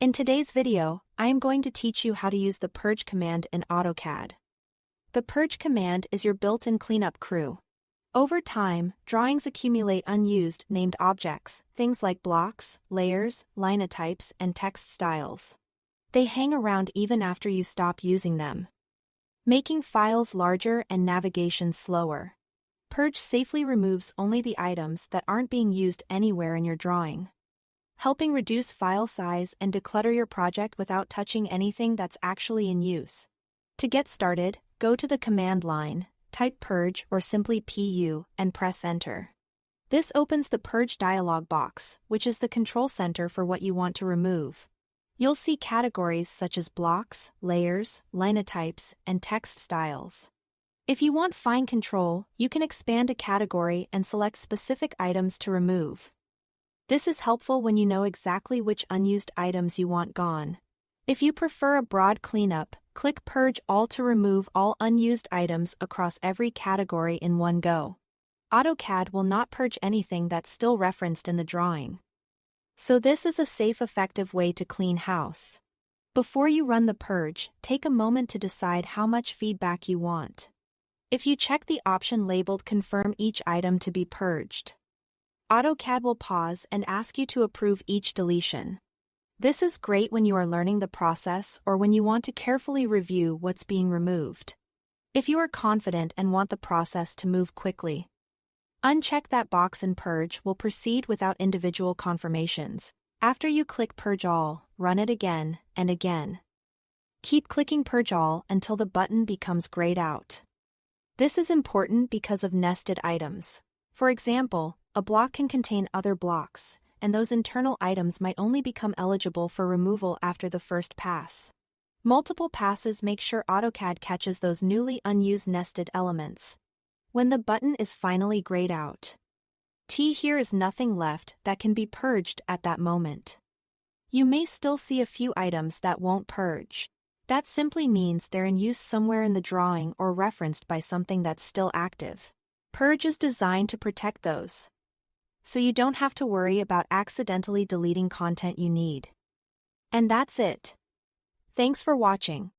In today's video, I am going to teach you how to use the Purge command in AutoCAD. The Purge command is your built-in cleanup crew. Over time, drawings accumulate unused named objects, things like blocks, layers, linetypes, and text styles. They hang around even after you stop using them, making files larger and navigation slower. Purge safely removes only the items that aren't being used anywhere in your drawing, helping reduce file size and declutter your project without touching anything that's actually in use. To get started, go to the command line, type Purge or simply PU, and press Enter. This opens the Purge dialog box, which is the control center for what you want to remove. You'll see categories such as blocks, layers, linetypes, and text styles. If you want fine control, you can expand a category and select specific items to remove. This is helpful when you know exactly which unused items you want gone. If you prefer a broad cleanup, click Purge All to remove all unused items across every category in one go. AutoCAD will not purge anything that's still referenced in the drawing. So this is a safe, effective way to clean house. Before you run the purge, take a moment to decide how much feedback you want. If you check the option labeled Confirm each item to be purged, AutoCAD will pause and ask you to approve each deletion. This is great when you are learning the process or when you want to carefully review what's being removed. If you are confident and want the process to move quickly, uncheck that box and Purge will proceed without individual confirmations. After you click Purge All, run it again and again. Keep clicking Purge All until the button becomes grayed out. This is important because of nested items. For example, a block can contain other blocks, and those internal items might only become eligible for removal after the first pass. Multiple passes make sure AutoCAD catches those newly unused nested elements. When the button is finally grayed out, here is nothing left that can be purged at that moment. You may still see a few items that won't purge. That simply means they're in use somewhere in the drawing or referenced by something that's still active. Purge is designed to protect those, so you don't have to worry about accidentally deleting content you need. And that's it. Thanks for watching.